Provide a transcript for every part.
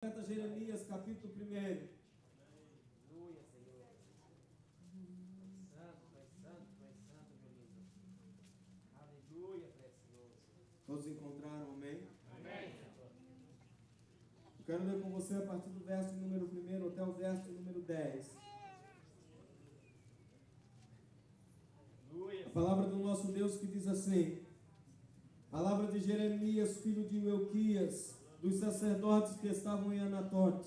Profeta Jeremias, capítulo 1. Aleluia, Senhor. Santo, tu és santo, meu lindo. Aleluia, precioso. Todos encontraram, amém? Amém, Senhor. Eu quero ler com você a partir do verso número 1 até o verso número 10. Aleluia. A palavra do nosso Deus que diz assim: palavra de Jeremias, filho de Euquias, dos sacerdotes que estavam em Anatote,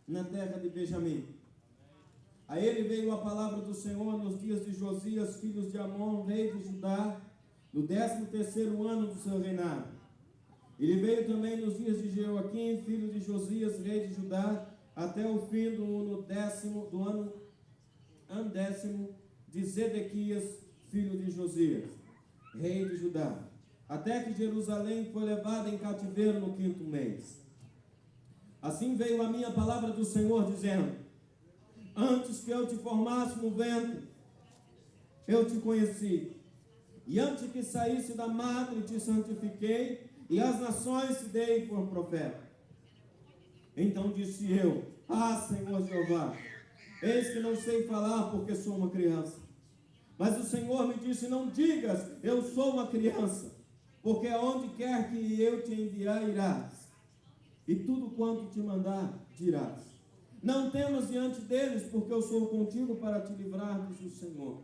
na terra de Benjamim. A ele veio a palavra do Senhor nos dias de Josias, filho de Amon, rei de Judá, no 13º ano do seu reinado. Ele veio também nos dias de Jeoaquim, filho de Josias, rei de Judá, até o fim do ano undécimo de Zedequias, filho de Josias, rei de Judá, até que Jerusalém foi levada em cativeiro no 5º mês. Assim veio a minha palavra do Senhor, dizendo: antes que eu te formasse no ventre, eu te conheci, e antes que saísse da madre te santifiquei, e às nações te dei por profeta. Então disse eu: ah, Senhor Jeová, eis que não sei falar, porque sou uma criança. Mas o Senhor me disse: não digas, eu sou uma criança, porque aonde quer que eu te enviar, irás, e tudo quanto te mandar, dirás. Não temas diante deles, porque eu sou contigo para te livrar, diz o Senhor.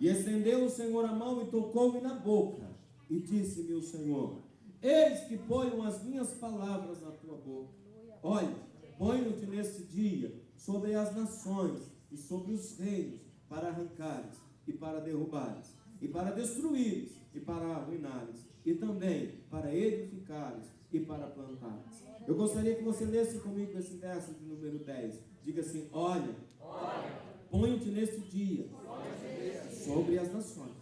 E estendeu o Senhor a mão e tocou-me na boca, e disse-me o Senhor: eis que ponho as minhas palavras na tua boca. Olha, ponho-te nesse dia sobre as nações e sobre os reinos, para arrancares e para derrubares, e para destruires e para arruinares, e também para edificares e para plantares. Eu gostaria que você lesse comigo esse verso de número 10. Diga assim: olha, ponho-te neste dia sobre as nações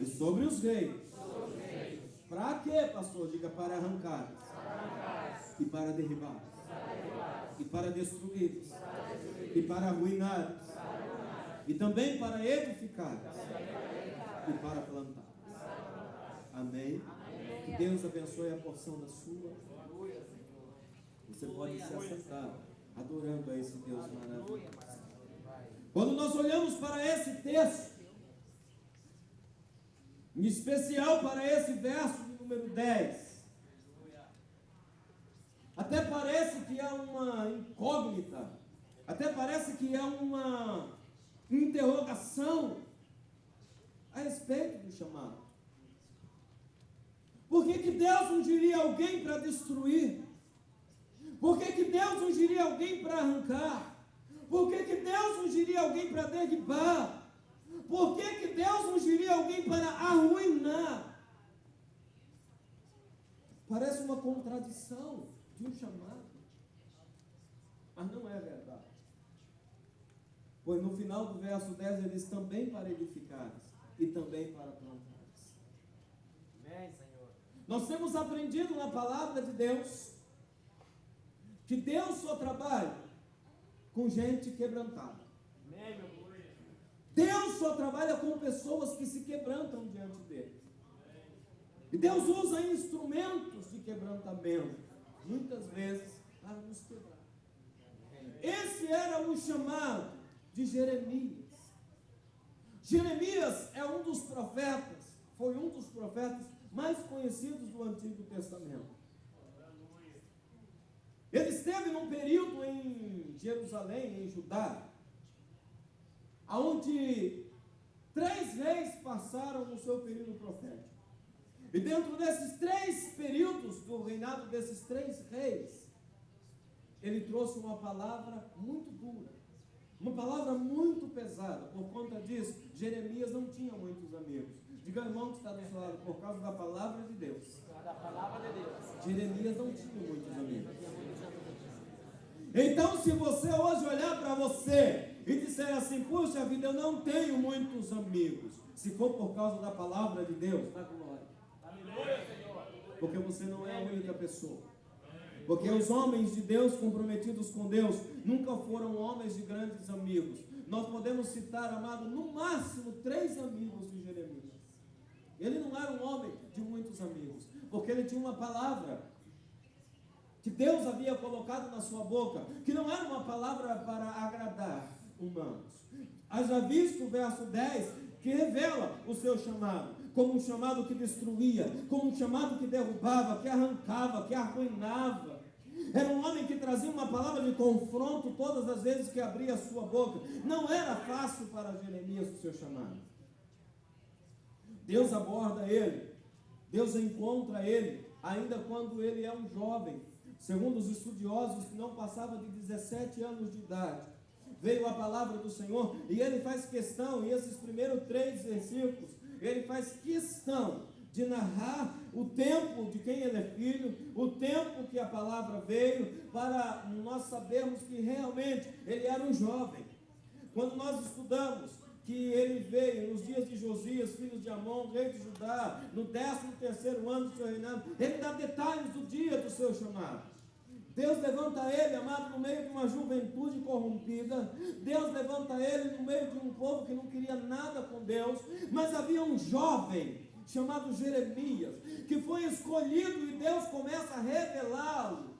e sobre os reinos. Para quê, pastor? Diga: para arrancares e para derribares, e para destruires e para arruinares, e também para edificares e para plantares. Amém? Que Deus abençoe a porção da sua. Você pode se assentar adorando a esse Deus maravilhoso. Quando nós olhamos para esse texto, em especial para esse verso de número 10, até parece que é uma incógnita, até parece que é uma interrogação a respeito do chamado. Por que Deus ungiria alguém para destruir? Por que Deus ungiria alguém para arrancar? Por que Deus ungiria alguém para derribar? Por que Deus ungiria alguém para arruinar? Parece uma contradição de um chamado, mas não é verdade. Pois no final do verso 10 ele diz: também para edificares e também para plantares. Amém, Senhor. Nós temos aprendido na palavra de Deus que Deus só trabalha com gente quebrantada. Amém, meu Deus. Deus só trabalha com pessoas que se quebrantam diante dele. E Deus usa instrumentos de quebrantamento, muitas vezes, para nos quebrar. Esse era o chamado de Jeremias. Jeremias é um dos profetas, foi um dos profetas mais conhecidos do Antigo Testamento. Ele esteve num período em Jerusalém, em Judá, onde 3 reis passaram no seu período profético. E dentro desses 3 períodos do reinado desses 3 reis, ele trouxe uma palavra muito dura, uma palavra muito pesada. Por conta disso, Jeremias não tinha muitos amigos. Diga ao irmão que está do seu lado: por causa da palavra de Deus, Da palavra de Deus. Jeremias não tinha muitos amigos. Então, se você hoje olhar para você e disser assim: puxa vida, eu não tenho muitos amigos, se for por causa da palavra de Deus, dá glória. Aleluia, Senhor. Porque você não é a única pessoa. Porque os homens de Deus comprometidos com Deus nunca foram homens de grandes amigos. Nós podemos citar, amado, no máximo 3 amigos de Jeremias. Ele não era um homem de muitos amigos, porque ele tinha uma palavra que Deus havia colocado na sua boca, que não era uma palavra para agradar humanos. Haja visto o verso 10, que revela o seu chamado, como um chamado que destruía, como um chamado que derrubava, que arrancava, que arruinava. Era um homem que trazia uma palavra de confronto todas as vezes que abria a sua boca. Não era fácil para Jeremias o seu chamado. Deus aborda ele, Deus encontra ele, ainda quando ele é um jovem. Segundo os estudiosos, não passava de 17 anos de idade. Veio a palavra do Senhor e ele faz questão, e esses primeiros 3 versículos, ele faz questão de narrar o tempo de quem ele é filho, o tempo que a palavra veio, para nós sabermos que realmente ele era um jovem. Quando nós estudamos que ele veio nos dias de Josias, filho de Amon, rei de Judá, no 13º ano do seu reinado, ele dá detalhes do dia do seu chamado. Deus levanta ele, amado, no meio de uma juventude corrompida. Deus levanta ele no meio de um povo que não queria nada com Deus, mas havia um jovem chamado Jeremias, que foi escolhido e Deus começa a revelá-lo.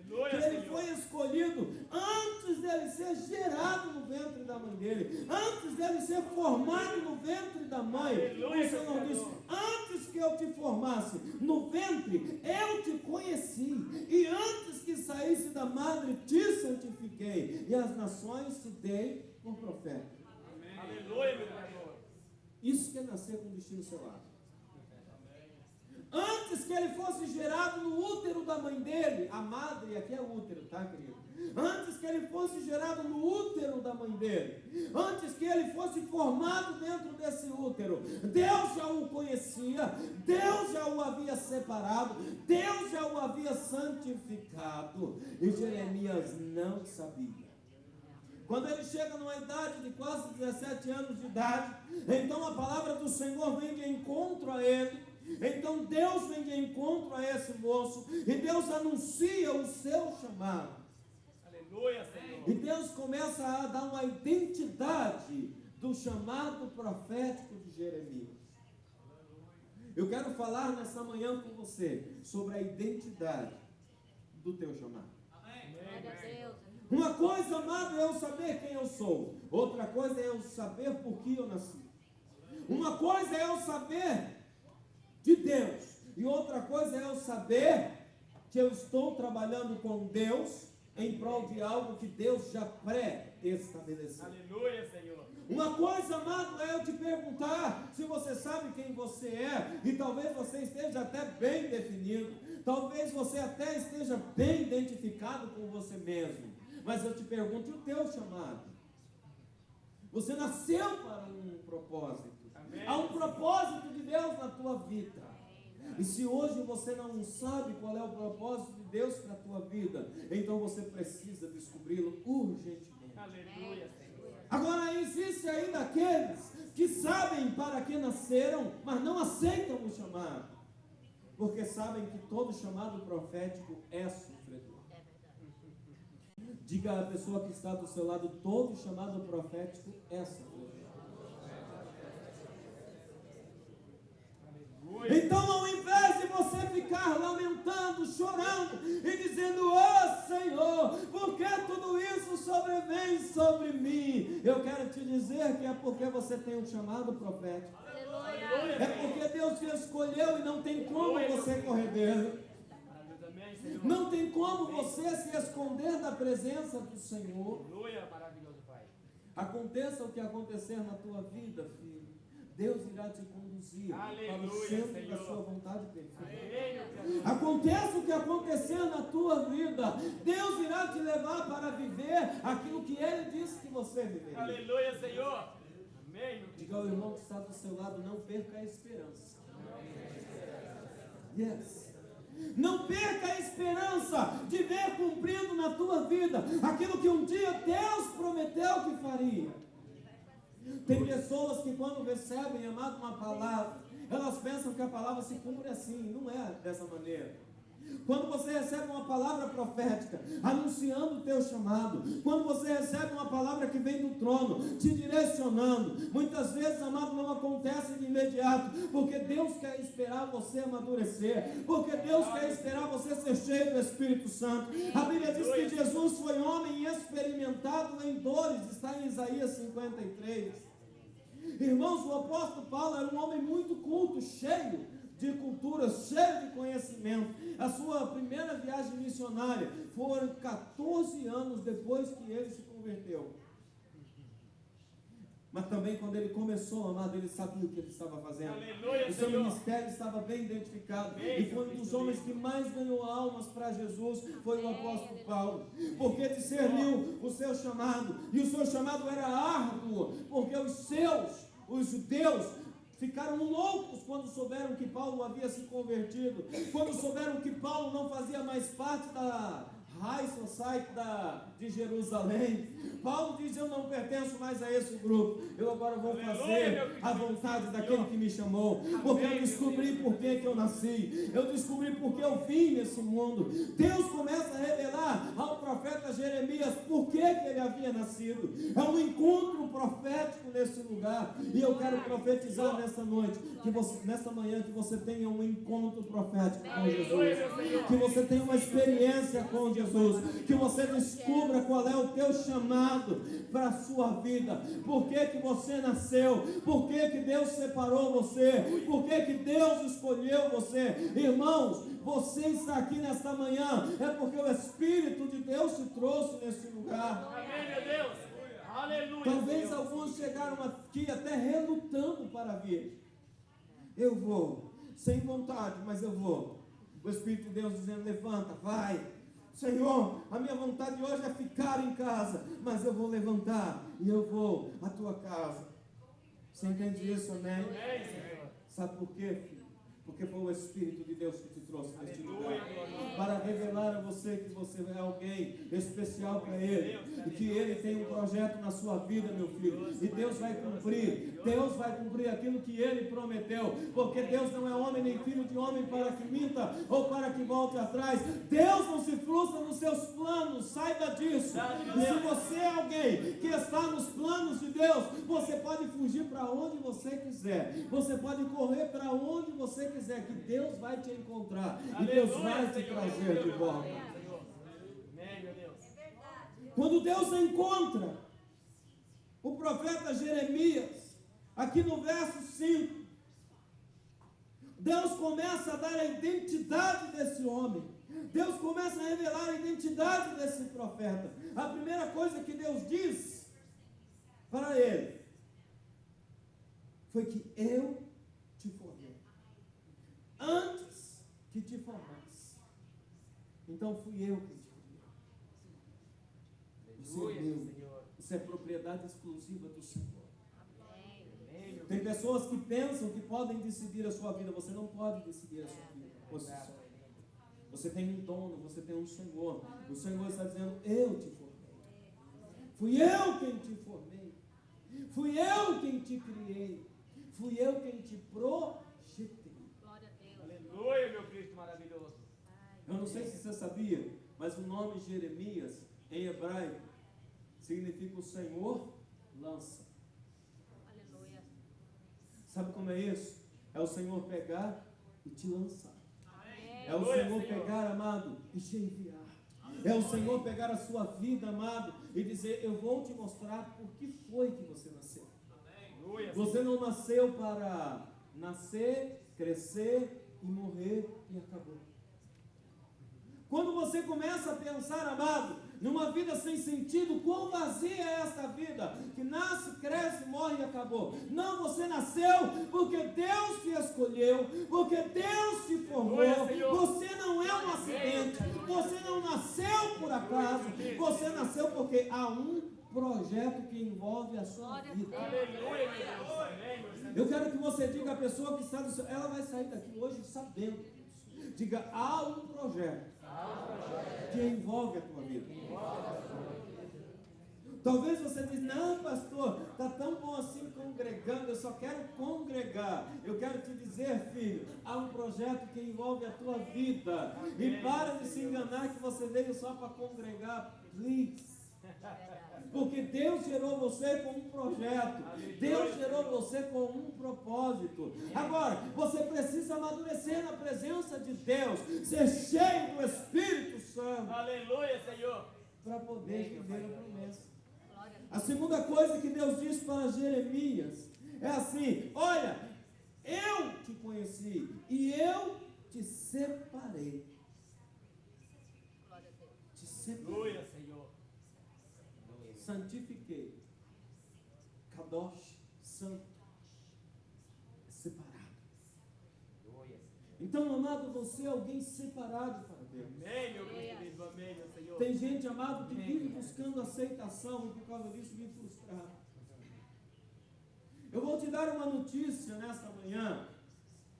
Que ele foi escolhido antes dele ser gerado no ventre da mãe dele, antes dele ser formado no ventre da mãe. O Senhor disse: antes que eu te formasse no ventre, eu te conheci, e antes que saísse da madre, te santifiquei, e as nações te dei por profeta. Aleluia, meu Senhor. Isso que é nascer com destino selado. Antes que ele fosse gerado no útero da mãe dele, a madre, aqui é o útero, tá, querido? Antes que ele fosse gerado no útero da mãe dele, antes que ele fosse formado dentro desse útero, Deus já o conhecia, Deus já o havia separado, Deus já o havia santificado, e Jeremias não sabia. Quando ele chega numa idade de quase 17 anos de idade, então a palavra do Senhor vem de encontro a ele. Então Deus vem de encontro a esse moço, e Deus anuncia o seu chamado. Aleluia, Senhor. E Deus começa a dar uma identidade do chamado profético de Jeremias. Eu quero falar nessa manhã com você sobre a identidade do teu chamado. Uma coisa, amado, é eu saber quem eu sou. Outra coisa é eu saber por que eu nasci. Uma coisa é eu saber de Deus, e outra coisa é eu saber que eu estou trabalhando com Deus em prol de algo que Deus já pré-estabeleceu. Aleluia, Senhor. Uma coisa, amado, é eu te perguntar se você sabe quem você é, e talvez você esteja até bem definido, talvez você até esteja bem identificado com você mesmo, mas eu te pergunto, e o teu chamado? Você nasceu para um propósito. Há um propósito de Deus na tua vida. E se hoje você não sabe qual é o propósito de Deus para a tua vida, então você precisa descobri-lo urgentemente. Aleluia, Senhor. Agora existe ainda aqueles que sabem para que nasceram, mas não aceitam o chamado, porque sabem que todo chamado profético é sofredor. Diga à pessoa que está do seu lado: todo chamado profético é sofredor. Então, ao invés de você ficar lamentando, chorando e dizendo: oh Senhor, por que tudo isso sobrevém sobre mim? Eu quero te dizer que é porque você tem um chamado profético. É porque Deus te escolheu e não tem como você correr dele. Não tem como você se esconder da presença do Senhor. Aleluia, maravilhoso Pai. Aconteça o que acontecer na tua vida, filho, Deus irá te conduzir para o centro da sua vontade perfeita. Aconteça o que acontecer na tua vida, Deus irá te levar para viver aquilo que Ele disse que você viveria. Aleluia, Senhor. Amém. Diga ao irmão que está do seu lado: não perca a esperança. Yes. Não perca a esperança de ver cumprido na tua vida aquilo que um dia Deus prometeu que faria. Tem pessoas que quando recebem, amado, uma palavra, elas pensam que a palavra se cumpre assim. Não é dessa maneira. Quando você recebe uma palavra profética, anunciando o teu chamado, quando você recebe uma palavra que vem do trono, te direcionando, muitas vezes, amado, não acontece de imediato, porque Deus quer esperar você amadurecer, porque Deus quer esperar você ser cheio do Espírito Santo. A Bíblia diz que Jesus foi homem experimentado em dores, está em Isaías 53. Irmãos, o apóstolo Paulo era um homem muito culto, cheio de cultura, cheio de conhecimento. A sua primeira viagem missionária foram 14 anos depois que ele se converteu. Mas também quando ele começou, amado, ele sabia o que ele estava fazendo. Aleluia, o seu Senhor. Ministério estava bem identificado. Amém, E foi um dos homens que mais ganhou almas para Jesus, foi o apóstolo Paulo. Porque discerniu o seu chamado. E o seu chamado era árduo, porque os judeus, ficaram loucos quando souberam que Paulo havia se convertido, quando souberam que Paulo não fazia mais parte da High Society de Jerusalém. Paulo diz: eu não pertenço mais a esse grupo, eu agora vou fazer a vontade daquele que me chamou, porque eu descobri por que eu nasci, eu descobri por que eu vim nesse mundo. Deus começa a revelar ao profeta Jeremias por que ele havia nascido. É um encontro profético nesse lugar, e eu quero profetizar nessa noite, nessa manhã, que você tenha um encontro profético com Jesus, que você tenha uma experiência com Jesus, que você descubra qual é o teu chamado para a sua vida, por que você nasceu, por que Deus separou você, por que Deus escolheu você. Irmãos, você está aqui nesta manhã, é porque o Espírito de Deus te trouxe nesse lugar. Amém, meu Deus. Aleluia. Talvez alguns chegaram aqui até relutando para vir. Eu vou, sem vontade, mas eu vou. O Espírito de Deus dizendo: levanta, vai. Senhor, a minha vontade hoje é ficar em casa, mas eu vou levantar e eu vou à tua casa. Você entende isso, amém? Amém, Senhor. Sabe por quê, filho? Porque foi o Espírito de Deus que te trouxe neste lugar, Aleluia. para revelar a você que você é alguém especial para Ele, e que Ele tem um projeto na sua vida, meu filho, e Deus vai cumprir aquilo que Ele prometeu, porque Deus não é homem nem filho de homem para que minta ou para que volte atrás. Deus não se frustra nos seus planos, saiba disso. E se você é alguém que está nos planos de Deus, você pode fugir para onde você quiser, você pode correr para onde você quiser, que Deus vai te encontrar e Deus vai te trazer de volta. Amém, meu Deus. Quando Deus encontra o profeta Jeremias, aqui no verso 5, Deus começa a dar a identidade desse homem. Deus começa a revelar a identidade desse profeta. A primeira coisa que Deus diz para ele foi que eu te formei antes que te formasse. Então fui eu que te criei. Você é meu. Isso é propriedade exclusiva do Senhor. Tem pessoas que pensam que podem decidir a sua vida. Você não pode decidir a sua vida. Você tem um dono, você tem um Senhor. O Senhor está dizendo: eu te formei. Fui eu quem te formei. Fui eu quem te criei. Fui eu quem te projetei. Glória a Deus. Aleluia, meu Cristo maravilhoso. Eu não sei se você sabia, mas o nome Jeremias, em hebraico, significa o Senhor lança. Aleluia. Sabe como é isso? É o Senhor pegar e te lançar. Amém. É o Senhor pegar, amado, e te enviar. É o Senhor pegar a sua vida, amado, e dizer: eu vou te mostrar por que foi que você nasceu. Você não nasceu para nascer, crescer e morrer e acabou. Quando você começa a pensar, amado, numa vida sem sentido, quão vazia é esta vida, que nasce, cresce, morre e acabou. Não, você nasceu porque Deus te escolheu, porque Deus te formou. Você não é um acidente, você não nasceu por acaso, você nasceu porque há um projeto que envolve a sua vida. Aleluia, meu Deus. Amém, meu Senhor. Eu quero que você diga à pessoa que está do seu, ela vai sair daqui hoje sabendo disso. Diga: há um projeto que envolve a tua vida. Talvez você diz, não, pastor, está tão bom assim congregando, eu só quero congregar. Eu quero te dizer, filho, há um projeto que envolve a tua vida. E para de se enganar que você veio só para congregar, please. Porque Deus gerou você com um projeto. Deus gerou você com um propósito. Agora, você precisa amadurecer na presença de Deus, ser cheio do Espírito Santo. Aleluia, Senhor. Para poder viver a promessa. Glória A segunda coisa que Deus disse para Jeremias é assim: olha, eu te conheci e eu te separei. a Deus. Te separei. Aleluia, Senhor. Santifiquei. Kadosh, santo. Separado. Aleluia. Então, amado, você é alguém separado para Deus. Amém, meu querido. Amém, meu Senhor. Tem gente, amado, que vive buscando aceitação e por causa disso vive frustrado. Eu vou te dar uma notícia nesta manhã.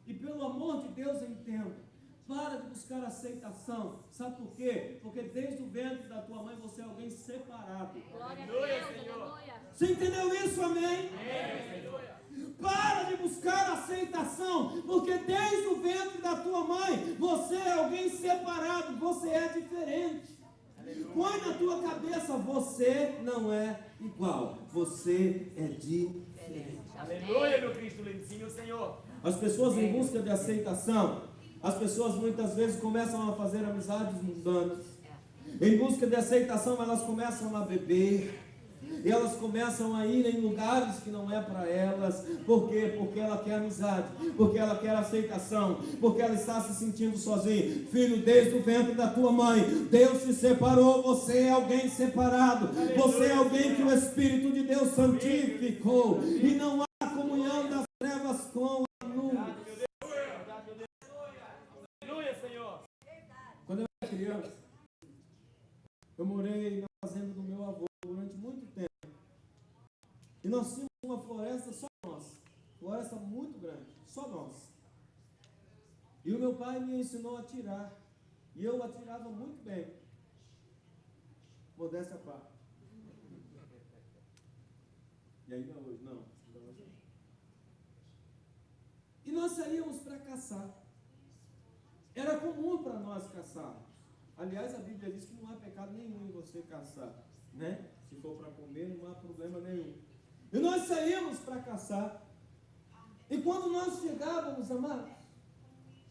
E pelo amor de Deus, entenda. Para de buscar aceitação. Sabe por quê? Porque desde o ventre da tua mãe você é alguém separado. Glória a Aleluia, Deus. Senhor. Aleluia. Você entendeu isso, amém? Amém, Senhor. Para de buscar aceitação, porque desde o ventre da tua mãe você é alguém separado, você é diferente. Põe na tua cabeça, você não é igual, você é diferente. Aleluia, meu Cristo lindo. Sim, o Senhor. As pessoas em busca de aceitação, as pessoas muitas vezes começam a fazer amizades mundanas. Em busca de aceitação, elas começam a beber. E elas começam a ir em lugares que não é para elas. Por quê? Porque ela quer amizade, porque ela quer aceitação, porque ela está se sentindo sozinha. Filho, desde o ventre da tua mãe, Deus te separou. Você é alguém separado. Você é alguém que o Espírito de Deus santificou. E não há comunhão das trevas com a luz. Aleluia, Senhor. Quando eu era criança, eu morei na fazenda do meu avô durante muito tempo. E nós tínhamos uma floresta só nossa. Floresta muito grande, só nossa. E o meu pai me ensinou a atirar. E eu atirava muito bem. Modéstia à parte. E ainda hoje, não. E nós saíamos para caçar. Era comum para nós caçarmos. Aliás, a Bíblia diz que não há pecado nenhum em você caçar, né? Se for para comer, não há problema nenhum. E nós saímos para caçar. E quando nós chegávamos, amados,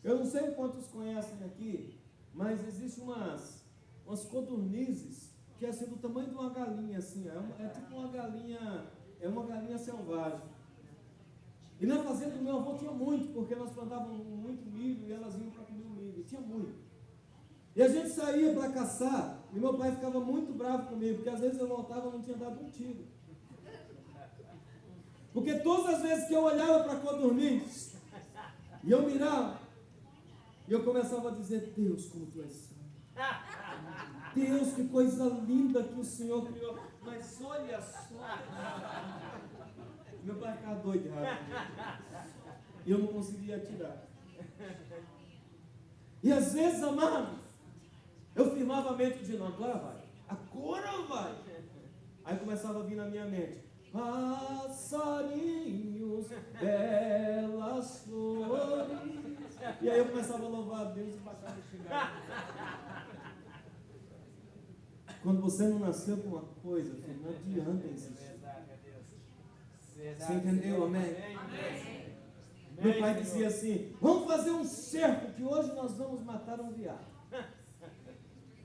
eu não sei quantos conhecem aqui, mas existem umas codornizes que é assim do tamanho de uma galinha, assim, é tipo uma galinha, é uma galinha selvagem. E na fazenda do meu avô tinha muito, porque nós plantávamos muito milho e elas iam para comer o milho, tinha muito. E a gente saía para caçar, e meu pai ficava muito bravo comigo, porque às vezes eu voltava e não tinha dado um tiro. Porque todas as vezes que eu olhava para a codorniz, e eu mirava, e eu começava a dizer, Deus, como tu és santo. Deus, que coisa linda que o Senhor criou. Mas olha só. Meu pai ficava doido de raiva. E eu não conseguia atirar. E às vezes, amado, eu firmava a mente dizendo, agora vai. Agora vai. Aí começava a vir na minha mente. Passarinhos, belas flores. E aí eu começava a louvar a Deus e baixava o xingar. Quando você não nasceu com uma coisa, filho, não adianta insistir. Você entendeu? Amém? Amém. Meu pai dizia assim, vamos fazer um cerco, que hoje nós vamos matar um viado.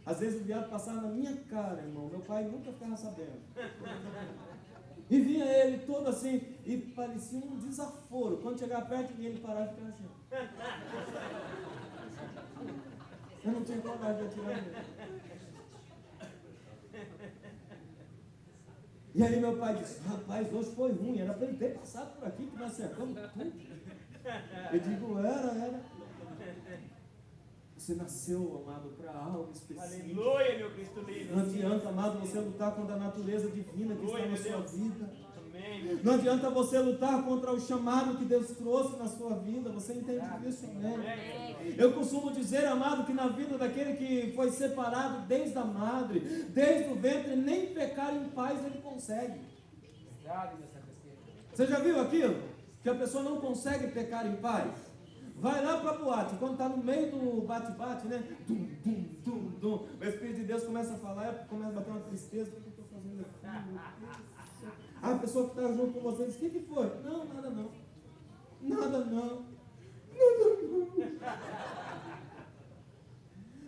Às vezes o viado passava na minha cara, irmão. Meu pai nunca ficava sabendo. E vinha ele todo assim, e parecia um desaforo. Quando chegava perto de mim, ele parava e ficava assim. Eu não tinha coragem de atirar nele. E aí meu pai disse, rapaz, hoje foi ruim, era para ele ter passado por aqui, que nós acertamos tudo. Eu digo, era. Você nasceu, amado, para algo específico. Aleluia, meu Cristo lindo. Não adianta, amado, você lutar contra a natureza divina que está na sua vida. Amém. Não adianta você lutar contra o chamado que Deus trouxe na sua vida. Você entende isso, amém? Amém. Eu costumo dizer, amado, que na vida daquele que foi separado desde a madre, desde o ventre, nem pecar em paz ele consegue. Verdade, meu Santo Espírito. Você já viu aquilo? Que a pessoa não consegue pecar em paz? Vai lá para a boate, quando está no meio do bate-bate, né? Dum, dum, dum, dum. O Espírito de Deus começa a falar, começa a bater uma tristeza. O que eu estou fazendo aqui? A pessoa que está junto com você diz, o que foi? Não, nada não. Nada não.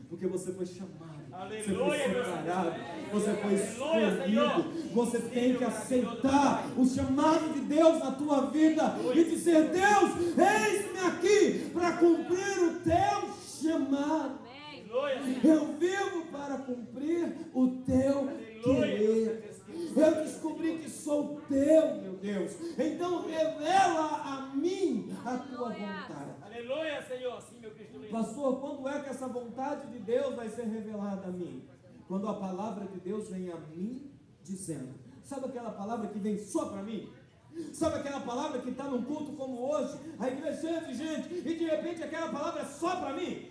Porque você foi chamado, Aleluia, você foi meu separado, Senhor. você foi Aleluia, Senhor. escolhido. Você tem que Sim, aceitar o chamado de Deus na tua vida e dizer, Deus, eis-me aqui para cumprir o teu chamado. Amém. Aleluia, Senhor. Eu vivo para cumprir o teu querer. Eu descobri que sou teu, meu Deus. Então revela a mim a tua vontade. Aleluia, Senhor. Sim, meu Cristo lindo. Pastor, quando é que essa vontade de Deus vai ser revelada a mim? Quando a palavra de Deus vem a mim dizendo. Sabe aquela palavra que vem só para mim? Sabe aquela palavra que está num culto como hoje? A igreja é cheia de gente e de repente aquela palavra é só para mim?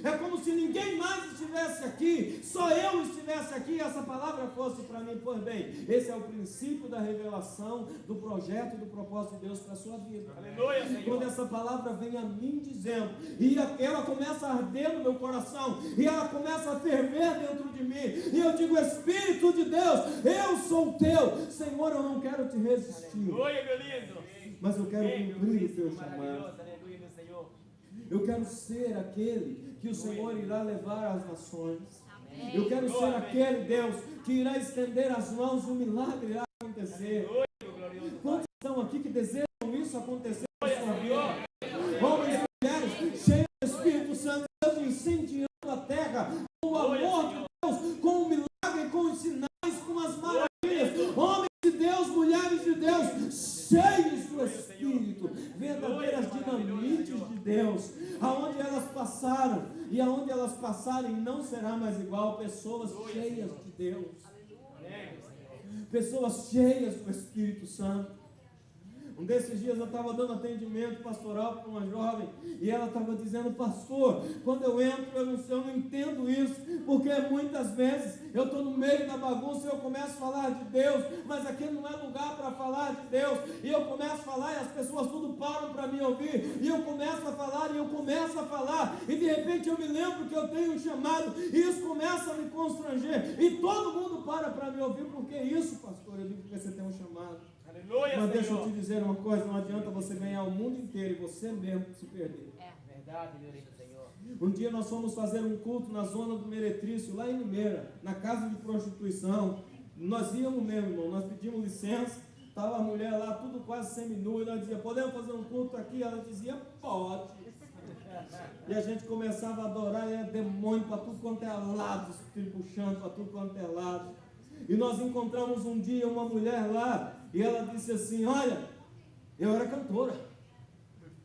É como se ninguém mais estivesse aqui, só eu estivesse aqui e essa palavra fosse para mim. Pois bem, esse é o princípio da revelação do projeto e do propósito de Deus para a sua vida. Aleluia, Senhor. Quando essa palavra vem a mim dizendo, e ela começa a arder no meu coração, e ela começa a ferver dentro de mim, e eu digo, Espírito de Deus, eu sou teu, Senhor, eu não quero te resistir, Aleluia, meu lindo. mas eu quero Amém, meu cumprir o Cristo teu chamado. maravilhoso. Aleluia, meu Senhor. Eu quero ser aquele que o Senhor irá levar às nações. Amém. Eu quero ser Amém. aquele, Deus, que irá estender as mãos e o milagre irá acontecer. Aleluia, meu glorioso Pai. Quantos estão aqui que desejam isso acontecer na Aleluia, sua vida? Senhor. Homens e mulheres cheios do Espírito Santo, Deus incendiando a terra com o amor de Deus, com o milagre, com os sinais, com as maravilhas. Homens de Deus, mulheres de Deus, cheios do Espírito, verdadeiras dinamites de Deus, aonde elas passaram e aonde elas passarem não será mais igual. Pessoas cheias de Deus, Amém, meu Senhor. pessoas cheias do Espírito Santo. Um desses dias eu estava dando atendimento pastoral para uma jovem e ela estava dizendo, pastor, quando eu entro eu não entendo isso, porque muitas vezes eu estou no meio da bagunça e eu começo a falar de Deus, mas aqui não é lugar para falar de Deus, e eu começo a falar e as pessoas tudo param para me ouvir, e eu começo a falar e eu começo a falar, e de repente eu me lembro que eu tenho um chamado, e isso começa a me constranger, e todo mundo para me ouvir. Por que isso, pastor? Eu digo, porque você tem um chamado. Aleluia, Mas deixa eu Senhor. te dizer uma coisa, não adianta você ganhar o mundo inteiro e você mesmo se perder. Verdade, meu lindo Senhor. Um dia nós fomos fazer um culto na zona do Meretrício, lá em Limeira, na casa de prostituição. Nós íamos mesmo, irmão, nós pedimos licença, estava a mulher lá, tudo quase seminua, e nós dizia, podemos fazer um culto aqui? Ela dizia, pode. E a gente começava a adorar, e era demônio para tudo quanto é lado, espírito puxando para tudo quanto é lado. E nós encontramos um dia uma mulher lá, e ela disse assim, olha, eu era cantora,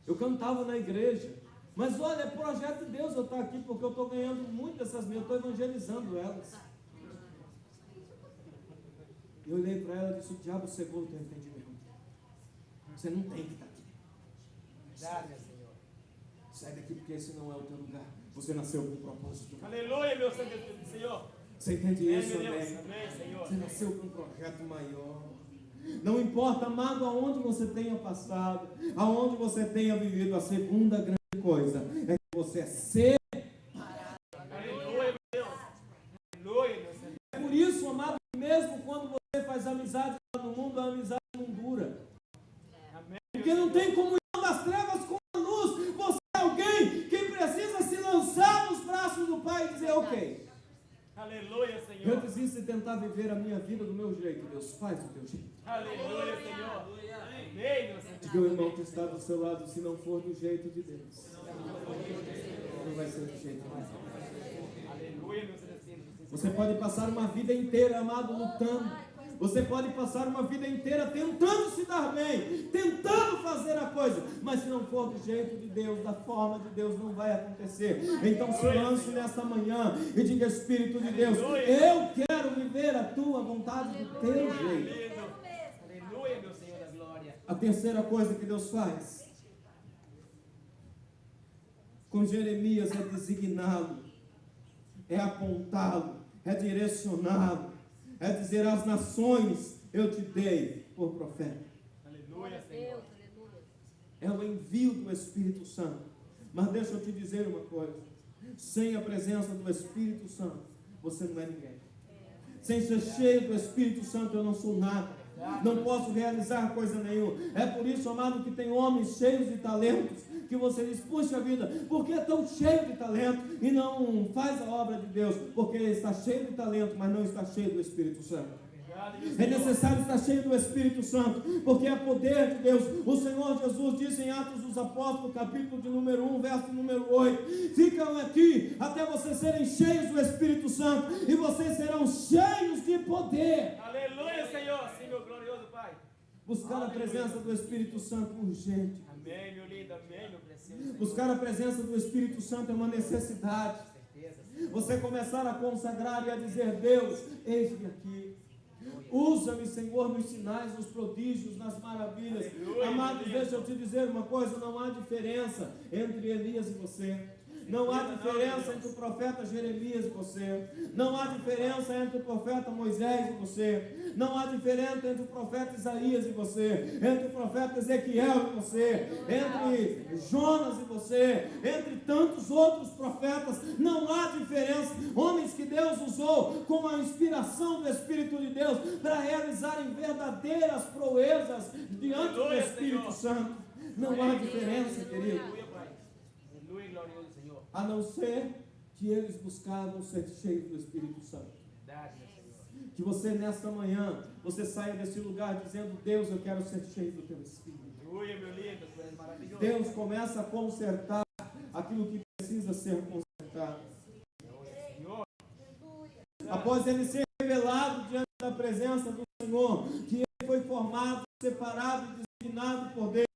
eu cantava na igreja, mas olha, é projeto de Deus eu estar aqui, porque eu estou ganhando muito dessas minhas, eu estou evangelizando elas. Eu olhei para ela e disse, o diabo cegou o teu entendimento, você não tem que estar aqui, Verdade, meu Senhor. sai daqui porque esse não é o teu lugar, você nasceu com um propósito. Aleluia, meu Santo Espírito, Senhor. Você entende Amém, isso, meu Deus. amém? Amém, Senhor. Você nasceu com um projeto maior. Não importa, amado, aonde você tenha passado, aonde você tenha vivido, a segunda grande coisa é que você é ser. Aleluia, meu Deus. Aleluia, meu Senhor. É por isso, amado, mesmo quando você faz amizade lá no mundo, a amizade não dura. Amém. Porque não tem comunhão das trevas com a luz. Você é alguém que precisa se lançar nos braços do Pai e dizer, ok, Aleluia, eu Senhor. desisto de tentar viver a minha vida do meu jeito. Deus, faz do teu jeito. Aleluia, Senhor. Amém, meu Senhor. Diga ao irmão que está do seu lado, se não for do jeito de Deus, não vai ser do jeito de Deus. Aleluia, meu Senhor Espírito. Você pode passar uma vida inteira, amado, lutando. Você pode passar uma vida inteira tentando se dar bem, tentando fazer a coisa, mas se não for do jeito de Deus, da forma de Deus, não vai acontecer. Então se lance nesta manhã e diga, Espírito de Deus, eu quero viver a tua vontade do teu jeito. Aleluia, meu Senhor. A terceira coisa que Deus faz com Jeremias é designá-lo, é apontá-lo, é direcioná-lo, é dizer às nações: eu te dei por profeta. Aleluia, Senhor. É o envio do Espírito Santo. Mas deixa eu te dizer uma coisa: sem a presença do Espírito Santo, você não é ninguém. Sem ser cheio do Espírito Santo, eu não sou nada. Não posso realizar coisa nenhuma. É por isso, amado, que tem homens cheios de talentos, que você diz: puxa vida, por que é tão cheio de talento e não faz a obra de Deus? Porque está cheio de talento, mas não está cheio do Espírito Santo. É necessário estar cheio do Espírito Santo, porque é poder de Deus. O Senhor Jesus disse em Atos dos Apóstolos, capítulo de número 1, verso número 8: ficam aqui até vocês serem cheios do Espírito Santo, e vocês serão cheios de poder. Aleluia, Senhor. Sim, meu glorioso Pai. Buscar a presença do Espírito Santo urgente. Amém, meu lindo. Amém, meu precioso Senhor. Buscar a presença do Espírito Santo é uma necessidade. Você começar a consagrar e a dizer: Deus, eis-me aqui. Usa-me, Senhor, nos sinais, nos prodígios, nas maravilhas. Amado, deixa eu te dizer uma coisa: não há diferença entre Elias e você. Não há diferença entre o profeta Jeremias e você. Não há diferença entre o profeta Moisés e você. Não há diferença entre o profeta Isaías e você. Entre o profeta Ezequiel e você. Entre Jonas e você. Entre tantos outros profetas. Não há diferença. Homens que Deus usou com a inspiração do Espírito de Deus para realizarem verdadeiras proezas diante do Espírito Santo. Não há diferença, querido. A não ser que eles buscavam ser cheios do Espírito Santo. Que você nesta manhã, você saia desse lugar dizendo: Deus, eu quero ser cheio do teu Espírito. Deus começa a consertar aquilo que precisa ser consertado. Após ele ser revelado diante da presença do Senhor, que ele foi formado, separado e designado por Deus,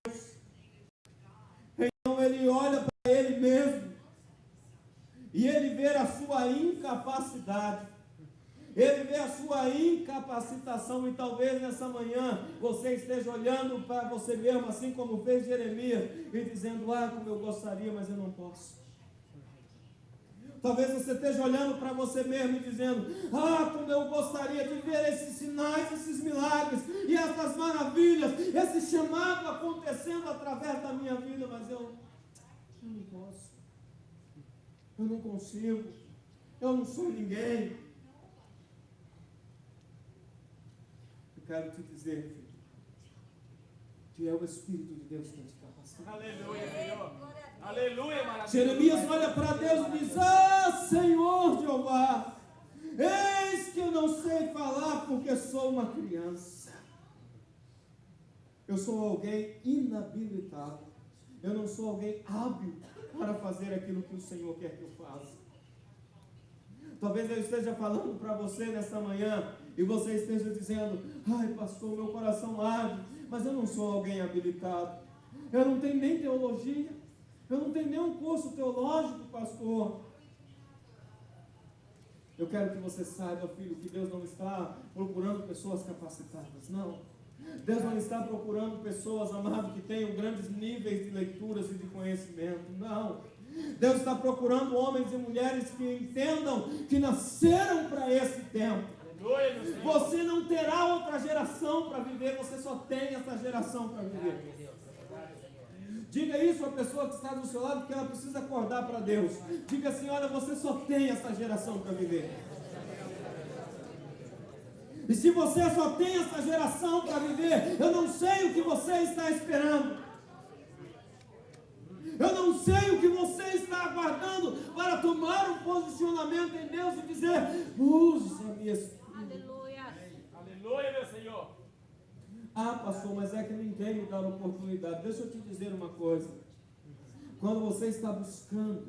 então ele olha para ele mesmo e ele vê a sua incapacidade, ele vê a sua incapacitação. E talvez nessa manhã você esteja olhando para você mesmo, assim como fez Jeremias, e dizendo: como eu gostaria, mas eu não posso. Talvez você esteja olhando para você mesmo e dizendo: como eu gostaria de ver esses sinais, esses milagres e essas maravilhas, esse chamado acontecendo através da minha vida, mas eu não posso. Eu não consigo, eu não sou ninguém. Eu quero te dizer, filho, que é o Espírito de Deus que te capacita. Aleluia, Senhor. Aleluia, maravilha. Jeremias olha para Deus e diz: Senhor Jeová, eis que eu não sei falar porque sou uma criança. Eu sou alguém inabilitado. Eu não sou alguém hábil para fazer aquilo que o Senhor quer que eu faça. Talvez eu esteja falando para você nesta manhã e você esteja dizendo: pastor, meu coração arde, mas eu não sou alguém habilitado. Eu não tenho nem teologia, eu não tenho nem um curso teológico, pastor. Eu quero que você saiba, filho, que Deus não está procurando pessoas capacitadas, não. Deus não está procurando pessoas, amado, que tenham grandes níveis de leituras e de conhecimento, não. Deus está procurando homens e mulheres que entendam que nasceram para esse tempo. Você não terá outra geração para viver, você só tem essa geração para viver. Diga isso à pessoa que está do seu lado, que ela precisa acordar para Deus. Diga assim: olha, você só tem essa geração para viver. E se você só tem essa geração para viver, eu não sei o que você está esperando. Eu não sei o que você está aguardando para tomar um posicionamento em Deus e dizer: usa-me, Espírito. Aleluia. Aleluia, meu Senhor. Pastor, mas é que ninguém me dá oportunidade. Deixa eu te dizer uma coisa. Quando você está buscando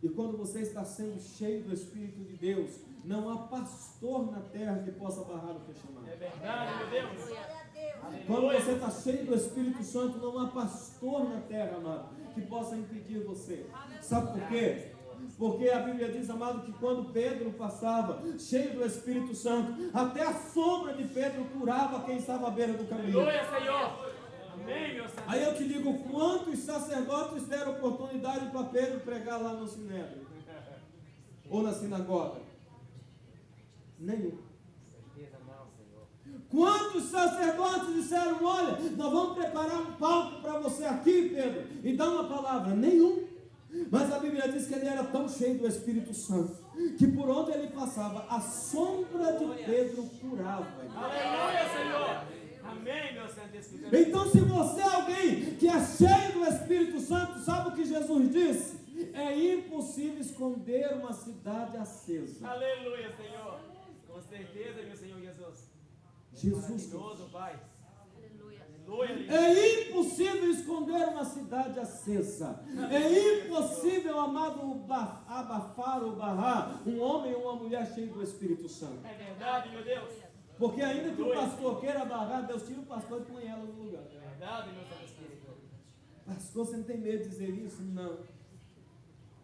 e quando você está sendo cheio do Espírito de Deus, não há pastor na terra que possa barrar o teu chamado. É verdade, meu Deus. Quando você está cheio do Espírito Santo, não há pastor na terra, amado, que possa impedir você. Sabe por quê? Porque a Bíblia diz, amado, que quando Pedro passava, cheio do Espírito Santo, até a sombra de Pedro curava quem estava à beira do caminho. Aleluia, Senhor. Amém, meu Senhor. Aí eu te digo, quantos sacerdotes deram oportunidade para Pedro pregar lá no Sinédrio? Ou na sinagoga? Nenhum. Certeza não, Senhor. Quantos sacerdotes disseram, olha, nós vamos preparar um palco para você aqui, Pedro, e dar uma palavra? Nenhum. Mas a Bíblia diz que ele era tão cheio do Espírito Santo, que por onde ele passava, a sombra de Pedro curava. Aleluia, Senhor. Amém, meu Santo Espírito. Então, se você é alguém que é cheio do Espírito Santo, sabe o que Jesus disse? É impossível esconder uma cidade acesa. Aleluia, Senhor. Com certeza, meu Senhor Jesus. Jesus. Maravilhoso, Pai. Aleluia. Aleluia. É impossível esconder uma cidade acesa. É impossível, amado, abafar ou barrar um homem ou uma mulher cheio do Espírito Santo. É verdade, meu Deus. Porque ainda que o pastor queira barrar, Deus tira o pastor e põe ela no lugar. É verdade, meu Santo Espírito. Pastor, você não tem medo de dizer isso? Não.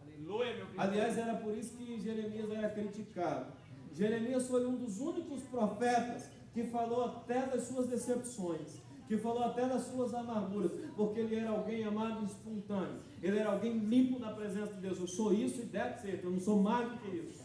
Aleluia, meu Cristo. Aliás, era por isso que Jeremias era criticado. Jeremias foi um dos únicos profetas que falou até das suas decepções, que falou até das suas amarguras, porque ele era alguém amado e espontâneo. Ele era alguém limpo na presença de Deus. Eu sou isso e deve ser, eu não sou mais do que isso.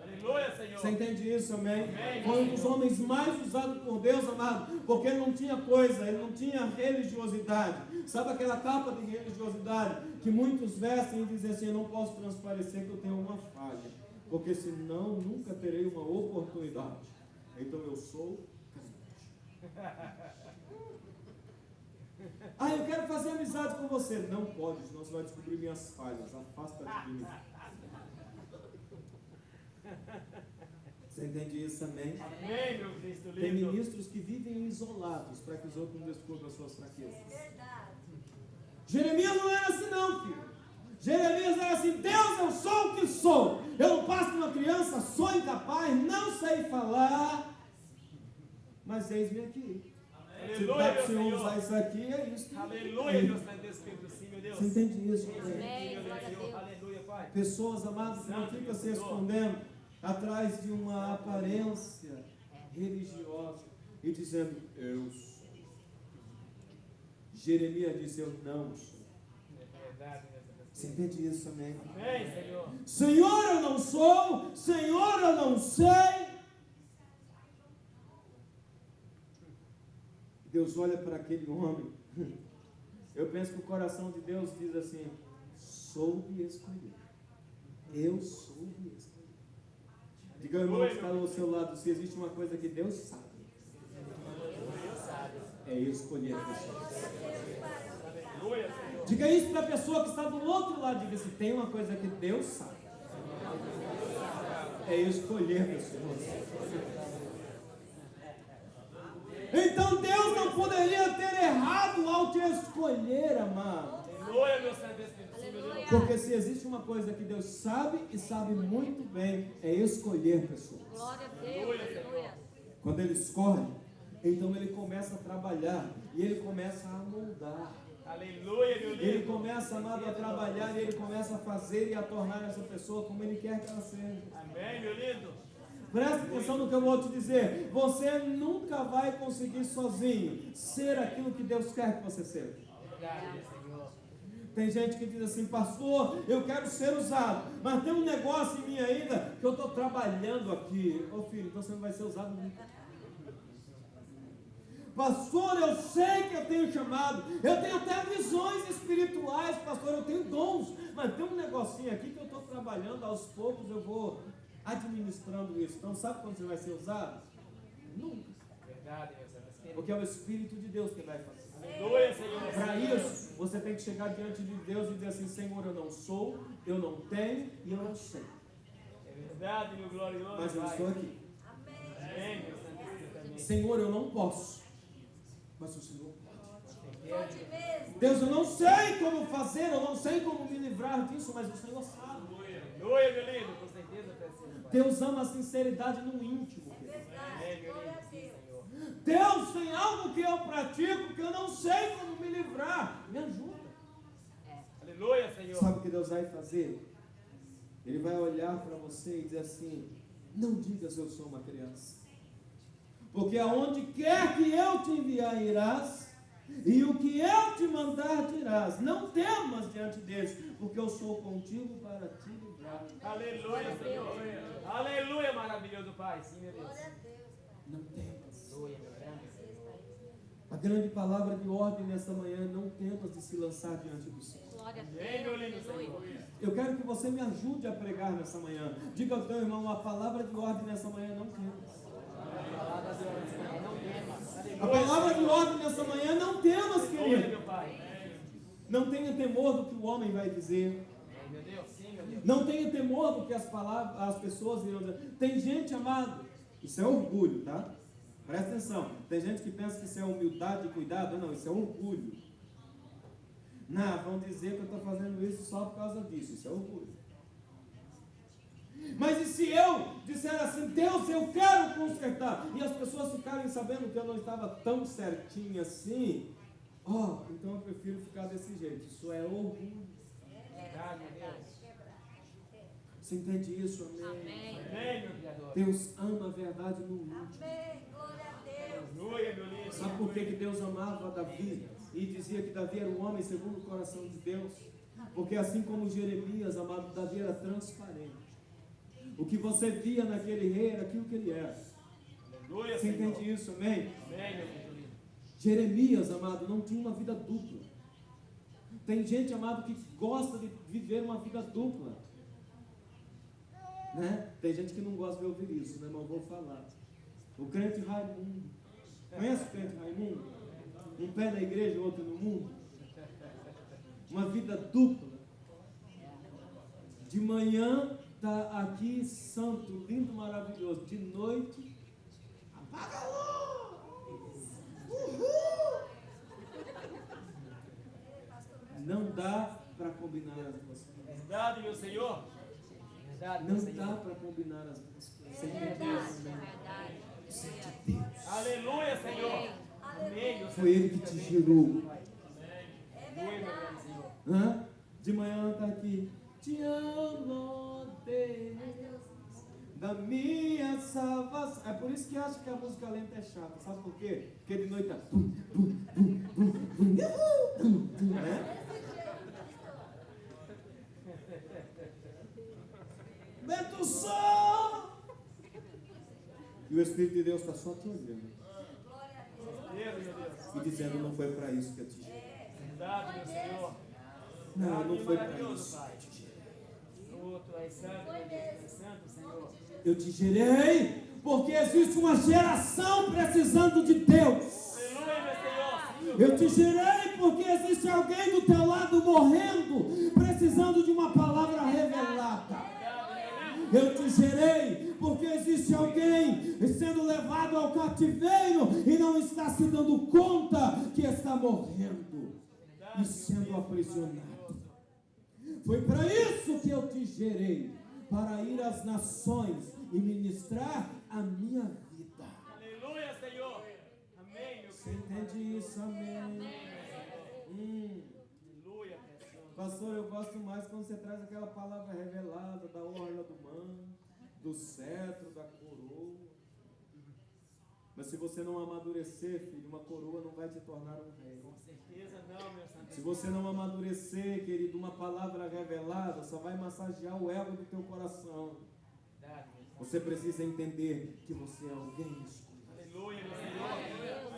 Aleluia, Senhor. Você entende isso, amém? Amém. Foi um dos homens mais usados por Deus, amado, porque ele não tinha coisa, ele não tinha religiosidade. Sabe aquela capa de religiosidade que muitos vestem e dizem assim, eu não posso transparecer que eu tenho uma falha, porque senão nunca terei uma oportunidade. Então eu sou crente. Ah, eu quero fazer amizade com você. Não pode, senão você vai descobrir minhas falhas. Afasta-te de mim. Você entende isso também? Amém, meu Cristo Tem lindo. ministros que vivem isolados para que os outros não descubram as suas fraquezas. Verdade. Jeremias não era assim não, filho. Jeremias era assim, Deus, eu sou o que sou. Eu não passo de uma criança, sou incapaz, não sei falar. Mas eis-me aqui. Se dá Aleluia, para o meu Senhor Senhor. usar isso aqui, é isso. Aleluia, meu Santo Espírito. Sim, meu Deus. Você entende isso? Amém. Amém? Glória a Deus. Aleluia, Pai. Pessoas, amadas, que não ficam se escondendo atrás de uma aparência religiosa e dizendo, eu sou. Jeremias disse, eu não sou. É verdade, meu Santo Você Espírito. entende isso, amém? Amém, Senhor. Senhor, eu não sou. Senhor, eu não sei. Deus olha para aquele homem. Eu penso que o coração de Deus diz assim, soube escolher. Eu soube escolher. Diga ao irmão que está ao seu lado, se existe uma coisa que Deus sabe, é escolher a pessoa. Aleluia, Senhor. Diga isso para a pessoa que está do outro lado. Diga se tem uma coisa que Deus sabe, é escolher pessoas. Então Deus não poderia ter errado ao te escolher, amado. Aleluia, meu Santo Espírito. Sim, meu Deus. Aleluia. Porque se existe uma coisa que Deus sabe e sabe muito bem, é escolher pessoas. Glória a Deus. Aleluia. Quando Ele escolhe, então Ele começa a trabalhar e Ele começa a moldar. Aleluia, meu Ele lindo. começa, amado, a trabalhar e Ele começa a fazer e a tornar essa pessoa como Ele quer que ela seja. Amém, meu lindo. Presta atenção no que eu vou te dizer. Você nunca vai conseguir sozinho ser aquilo que Deus quer que você seja. Verdade, Senhor. Tem gente que diz assim, pastor, eu quero ser usado, mas tem um negócio em mim ainda que eu estou trabalhando aqui. Ô filho, então você não vai ser usado nunca. Pastor, eu sei que eu tenho chamado, eu tenho até visões espirituais, pastor, eu tenho dons, mas tem um negocinho aqui que eu estou trabalhando, aos poucos eu vou administrando isso. Então sabe quando você vai ser usado? Nunca. Verdade, meu Santo Espírito. Porque é o Espírito de Deus que vai fazer. Aleluia, Senhor. Para isso, você tem que chegar diante de Deus e dizer assim, Senhor, eu não sou, eu não tenho e eu não sei. É verdade, meu glorioso Mas eu Pai. estou aqui. Amém, meu Santo Espírito. Amém. Senhor, eu não posso, mas o Senhor pode. Pode mesmo. Deus, eu não sei como fazer, eu não sei como me livrar disso, mas o Senhor sabe. Aleluia, meu lindo. Com certeza, preciso, Pai. Deus ama a sinceridade no íntimo. querido. Amém, meu lindo. Sim, Senhor. Deus, tem algo que eu pratico que eu não sei como me livrar. Me ajuda. Aleluia, Senhor. Sabe o que Deus vai fazer? Ele vai olhar para você e dizer assim: não digas eu sou uma criança. Porque aonde quer que eu te enviar irás, e o que eu te mandar dirás. Não temas diante deles, porque eu sou contigo para te livrar. Aleluia, Senhor. Aleluia, maravilhoso Pai. Sim, meu Deus. Glória a Deus, Pai. Não temas. Aleluia, meu grande Senhor. A grande palavra de ordem nesta manhã: não temas de se lançar diante do Senhor. Glória a Amém, meu lindo Deus. Aleluia. Senhor. Eu quero que você me ajude a pregar nessa manhã. Diga ao teu irmão: a palavra de ordem nessa manhã: não temas. Palavra de oração, não temas. A palavra de ordem nessa manhã: não temas, Aleluia, querido. meu Pai. Não tenha temor do que o homem vai dizer. Amém, meu Deus. Sim, meu Deus. Não tenha temor do que as pessoas irão dizer. Tem gente, amado, isso é orgulho, tá? Presta atenção. Tem gente que pensa que isso é humildade e cuidado. Não, isso é orgulho. Não, vão dizer que eu estou fazendo isso só por causa disso. Isso é orgulho. Mas e se eu disser assim: Deus, eu quero consertar, e as pessoas ficarem sabendo que eu não estava tão certinho assim, então eu prefiro ficar desse jeito. Isso é orgulho. Verdade, meu Deus. Você entende isso? Amém. Amém. Amém, meu Criador. Deus ama a verdade no mundo. Amém. Glória a Deus. Aleluia, meu lindo. Sabe por que Deus amava Davi e dizia que Davi era o homem segundo o coração de Deus? Porque assim como Jeremias, amado, Davi era transparente. O que você via naquele rei era aquilo que ele era. Aleluia, Você Senhor. entende isso? Amém? Amém, meu lindo. Jeremias, amado, não tinha uma vida dupla. Tem gente, amado, que gosta de viver uma vida dupla. Né? Tem gente que não gosta de ouvir isso, né? Mas eu vou falar. O crente Raimundo. Conhece o crente Raimundo? Um pé na igreja, outro no mundo. Uma vida dupla. De manhã está aqui santo, lindo, maravilhoso. De noite, apaga a luz. Uhul. Não dá para combinar as duas coisas. Verdade, meu Senhor. Verdade, meu Não Senhor. dá para combinar as duas coisas. Você É entende verdade. isso, É né? verdade. Isso é de Deus. Aleluia, Senhor. Amém, meu Foi Ele que te gerou. É Aleluia, meu grande verdade. Senhor. Hã? De manhã está aqui. Te amo, Deus, da minha salvação. É por isso que acha que a música lenta é chata. Sabe por quê? Porque de noite tá. Né? Meta o som! E o Espírito de Deus está só te olhando Glória a Deus. Deus, meu Deus. e dizendo: não foi para isso que eu te gerei. Verdade, meu Senhor. Não, não foi para Maravilhoso, isso. Pai. Tu és santo, meu Deus. Tu és santo, Senhor. Eu te gerei porque existe uma geração precisando de Deus. Aleluia, meu Senhor. Sim, meu Eu te gerei porque existe alguém do teu lado morrendo, precisando de uma palavra revelada. Eu te gerei porque existe alguém sendo levado ao cativeiro e não está se dando conta que está morrendo e sendo aprisionado. Foi para isso que eu te gerei, para ir às nações e ministrar a minha vida. Aleluia, Senhor. Amém, meu Você Cristo. entende isso? Amém. Aleluia, precioso. Pastor, eu gosto mais quando você traz aquela palavra revelada da orla do manto, do cetro, da coroa. Mas se você não amadurecer, filho, uma coroa não vai te tornar um rei. Com certeza não, meu santo. Se você não amadurecer, querido, uma palavra revelada só vai massagear o ego do teu coração. Verdade, meu Senhor. Você precisa entender que você é alguém escolhido. Aleluia, meu Senhor.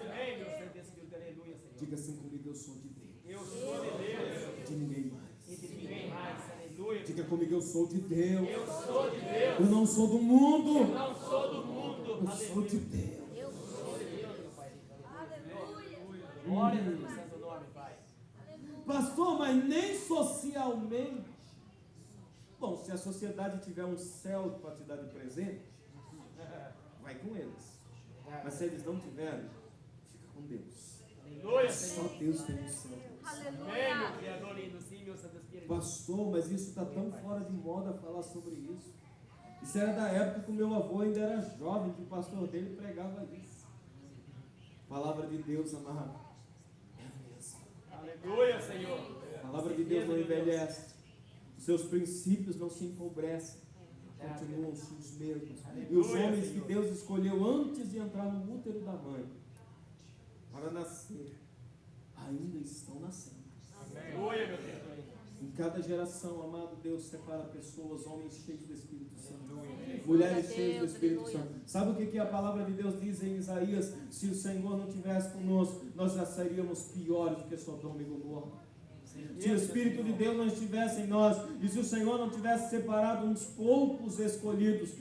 Amém, meu Santo Espírito. Aleluia, Senhor. Diga assim comigo: eu sou de Deus, Eu sou de Deus de ninguém e mais. de ninguém mais. Aleluia. Diga comigo: eu sou de Deus. Eu sou de Deus. Eu não sou do mundo. Não sou do mundo. Eu sou de Aleluia. Deus. Eu sou. De Deus, meu Pai. Aleluia. Glória ao teu santo nome, Pai. Pastor, mas nem socialmente. Bom, se a sociedade tiver um céu para te dar de presente, vai com eles. Mas se eles não tiverem, fica com Deus. Aleluia, Só Senhor. Deus tem o céu. Amém, meu Aleluia. Criador lindo. Sim, meu Santo Espírito. Pastor, mas isso está tão fora de moda falar sobre isso. Isso era da época que o meu avô ainda era jovem, que o pastor dele pregava isso. Palavra de Deus, amado. É a mesma. Aleluia, Senhor. A palavra de Deus não envelhece. O Seus princípios não se empobrecem, continuam os mesmos. E os Aleluia, homens que Senhor. Deus escolheu antes de entrar no útero da mãe para nascer, ainda estão nascendo. Aleluia, meu Deus. Em cada geração, amado Deus, separa pessoas, homens cheios do Espírito Santo, Aleluia. mulheres Glória a cheias do Deus, Espírito aleluia. Santo. Sabe o que a palavra de Deus diz em Isaías? Se o Senhor não tivesse conosco, nós já seríamos piores do que Sodoma e Gomorra. Se o Espírito de Deus não estivesse em nós, e se o Senhor não tivesse separado uns poucos escolhidos,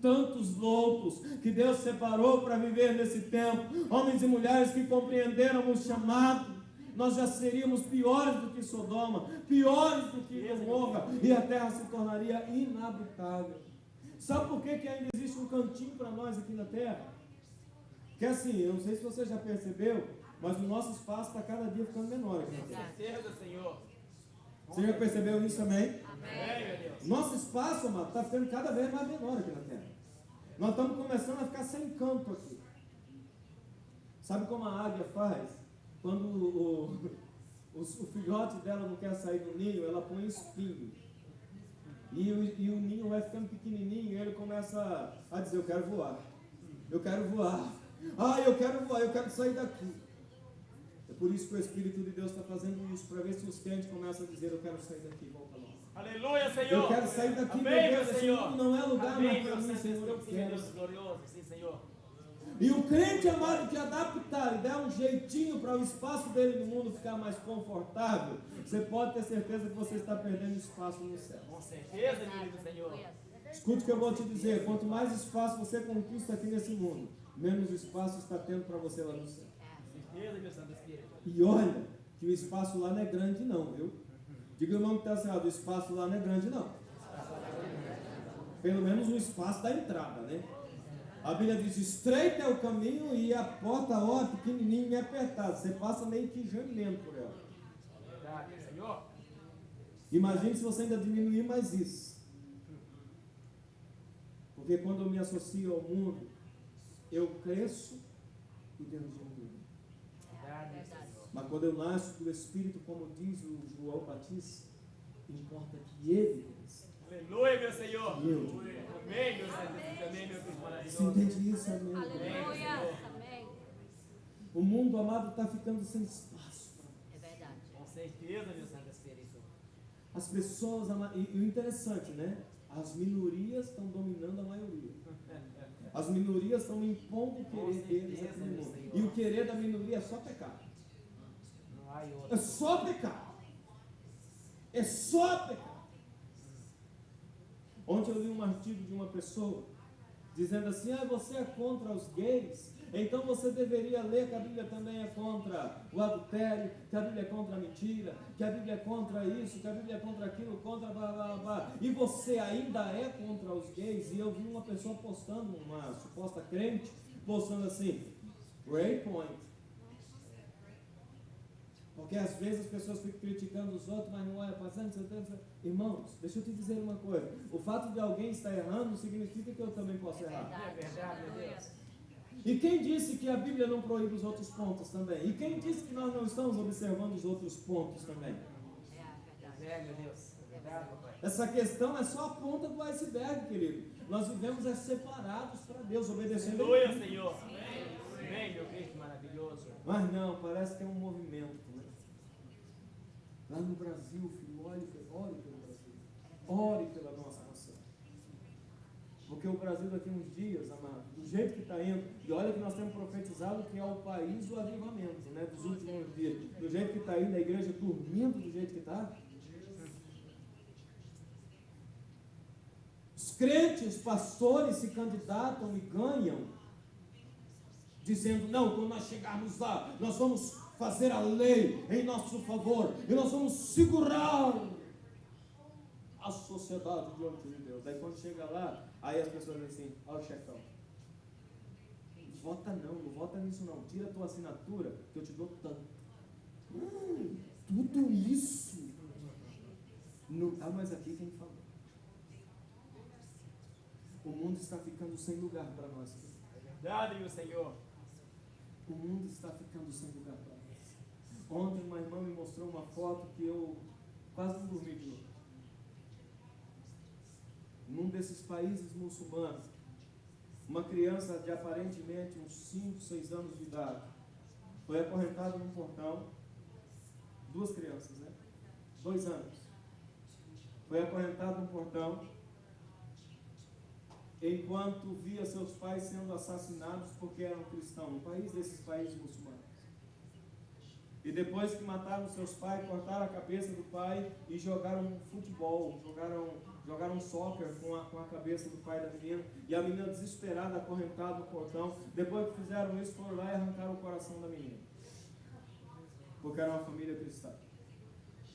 tantos loucos que Deus separou para viver nesse tempo, homens e mulheres que compreenderam o chamado, nós já seríamos piores do que Sodoma, piores do que Gomorra, e a terra se tornaria inabitável. Sabe por que ainda existe um cantinho para nós aqui na terra? Que assim, eu não sei se você já percebeu, mas o nosso espaço está cada dia ficando menor aqui na terra. Certeza, Senhor. Você já percebeu isso também? Amém, meu Deus. Nosso espaço, amado, está ficando cada vez mais menor aqui na terra. Nós estamos começando a ficar sem canto aqui. Sabe como a águia faz? Quando o filhote dela não quer sair do ninho, ela põe espinho. E o ninho vai ficando pequenininho e ele começa a dizer, eu quero voar. Eu quero voar. Ah, eu quero voar, eu quero sair daqui. É por isso que o Espírito de Deus está fazendo isso, para ver se os crentes começam a dizer, eu quero sair daqui, volta lá. Aleluia, Senhor. Eu quero sair daqui, Amém, meu Deus, meu esse Senhor. mundo não é lugar Amém, mais meu para mim, Santo Senhor, eu Deus, quero. Deus glorioso. Sim, Senhor. E o crente, amado, que adaptar e der um jeitinho para o espaço dele no mundo ficar mais confortável, você pode ter certeza que você está perdendo espaço no céu. Com certeza, querido Senhor. Escute o que eu vou te dizer, quanto mais espaço você conquista aqui nesse mundo, menos espaço está tendo para você lá no céu. Com certeza, meu Santo Espírito. E olha, que o espaço lá não é grande não, viu? Diga o nome que está certo, o espaço lá não é grande não. Pelo menos o espaço da entrada, né? A Bíblia diz, estreito é o caminho e a porta, ó, pequenininha e apertada. Você passa meio que gemendo por ela. Verdade, Senhor. Imagine se você ainda diminuir mais isso. Porque quando eu me associo ao mundo, eu cresço e Deus diminui. Verdade, Senhor. Mas quando eu nasço do Espírito, como diz o João Batista, importa que ele cresça. Aleluia, meu Senhor. E eu. Amém, meu Santo Espírito. Amém, meu Deus Você maravilhoso. entende isso, amém? Aleluia. Amém. O mundo, amado, está ficando sem espaço. É verdade. Com certeza, meu Santo Espírito. As pessoas, e o interessante, né? As minorias estão dominando a maioria. As minorias estão impondo o querer deles aqui no mundo. E o querer da minoria é só pecar. Não há É outro. só pecar. É só pecar. Ontem eu li um artigo de uma pessoa dizendo assim, você é contra os gays, então você deveria ler que a Bíblia também é contra o adultério, que a Bíblia é contra a mentira, que a Bíblia é contra isso, que a Bíblia é contra aquilo, contra blá blá blá. E você ainda é contra os gays? E eu vi uma pessoa postando, uma suposta crente, postando assim, great point. Porque às vezes as pessoas ficam criticando os outros, mas não olha passando. Irmãos, deixa eu te dizer uma coisa. O fato de alguém estar errando não significa que eu também posso errar. É verdade, meu Deus. E quem disse que a Bíblia não proíbe os outros pontos também? E quem disse que nós não estamos observando os outros pontos também? É, meu Deus. É verdade, papai. Essa questão é só a ponta do iceberg, querido. Nós vivemos separados para Deus, obedecendo a Aleluia, Ele. Senhor. Amém, meu Cristo maravilhoso. Mas não, parece que é um movimento, né? Lá no Brasil, filho, ore pelo Brasil. Ore pela nossa nação. Porque o Brasil daqui a uns dias, amado, do jeito que está indo, e olha que nós temos profetizado que é o país do avivamento, né? Dos últimos dias. Do jeito que está indo, a igreja dormindo do jeito que está. Os crentes, os pastores se candidatam e ganham, dizendo, não, quando nós chegarmos lá, nós vamos fazer a lei em nosso favor, e nós vamos segurar a sociedade diante de Deus. Aí quando chega lá, aí as pessoas dizem assim, ó o chefão, não vota nisso não, tira a tua assinatura, que eu te dou tanto. Tudo isso? Mas aqui quem falou? O mundo está ficando sem lugar para nós. É verdade, meu Senhor. O mundo está ficando sem lugar para nós. Ontem uma irmã me mostrou uma foto que eu quase não dormi de novo. num desses países muçulmanos, uma criança de aparentemente uns 5, 6 anos de idade foi acorrentada num portão. 2 crianças, né? 2 anos. Foi acorrentado num portão enquanto via seus pais sendo assassinados porque eram cristãos, no país desses países muçulmanos. E depois que mataram seus pais, cortaram a cabeça do pai e jogaram futebol, jogaram soccer com a cabeça do pai da menina, e a menina desesperada, acorrentada no portão. Depois que fizeram isso, foram lá e arrancaram o coração da menina, porque era uma família cristã.